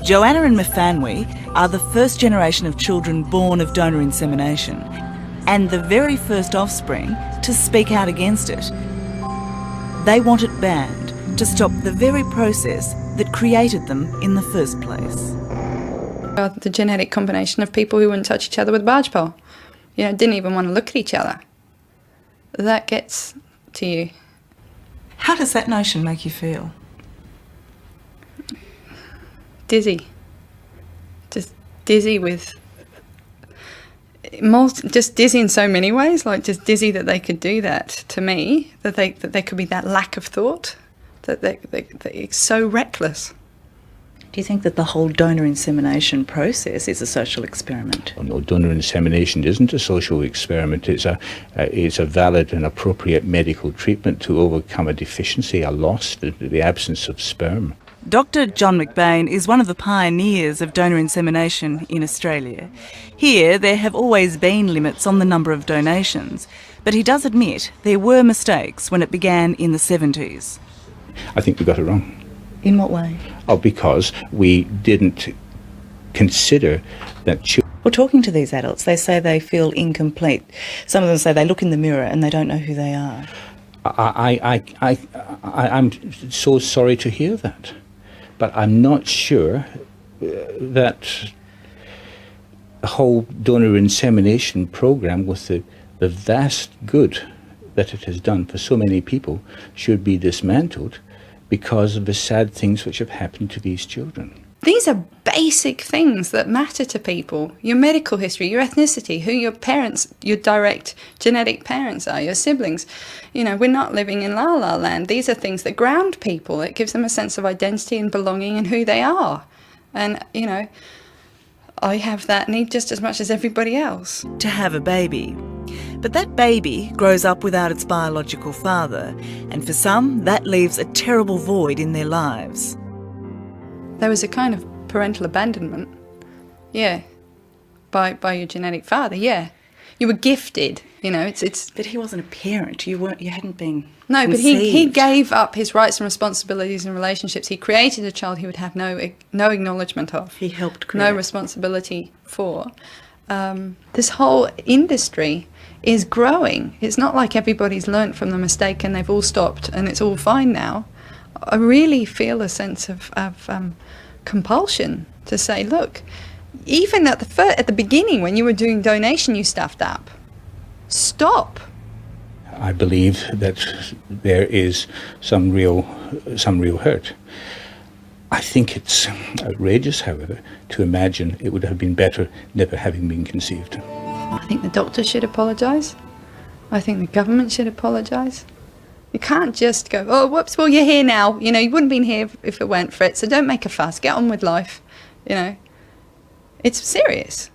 Joanna and Mfanwe are the first generation of children born of donor insemination and the very first offspring to speak out against it. They want it banned to stop the very process that created them in the first place. The genetic combination of people who wouldn't touch each other with a barge pole, didn't even want to look at each other. That gets to you. How does that notion make you feel? Dizzy. Just dizzy with... just dizzy in so many ways, like just dizzy that they could do that to me, that there could be that lack of thought, that it's so reckless. Do you think that the whole donor insemination process is a social experiment? Oh, no, donor insemination isn't a social experiment. It's a valid and appropriate medical treatment to overcome a deficiency, a loss, the absence of sperm. Dr. John McBain is one of the pioneers of donor insemination in Australia. Here, there have always been limits on the number of donations, but he does admit there were mistakes when it began in the 70s. I think we got it wrong. In what way? Oh, because we didn't consider that children... Well, talking to these adults, they say they feel incomplete. Some of them say they look in the mirror and they don't know who they are. I'm so sorry to hear that. But I'm not sure that the whole donor insemination program, with the vast good that it has done for so many people, should be dismantled because of the sad things which have happened to these children. These are basic things that matter to people. Your medical history, your ethnicity, who your parents, your direct genetic parents are, your siblings. We're not living in la la land. These are things that ground people. It gives them a sense of identity and belonging and who they are. And, I have that need just as much as everybody else. To have a baby. But that baby grows up without its biological father, and for some, that leaves a terrible void in their lives. There was a kind of parental abandonment, by your genetic father, You were gifted, it's... But he wasn't a parent, you hadn't been No, conceived. but he gave up his rights and responsibilities in relationships. He created a child he would have no acknowledgement of. He helped create. No responsibility for. This whole industry is growing. It's not like everybody's learnt from the mistake and they've all stopped and it's all fine now. I really feel a sense of compulsion to say, look, even at the beginning when you were doing donation, you stuffed up. Stop. I believe that there is some real hurt. I think it's outrageous, however, to imagine it would have been better never having been conceived. I think the doctors should apologise. I think the government should apologise. You can't just go, oh, whoops, well, you're here now. You wouldn't have been here if it weren't for it, so don't make a fuss. Get on with life, It's serious.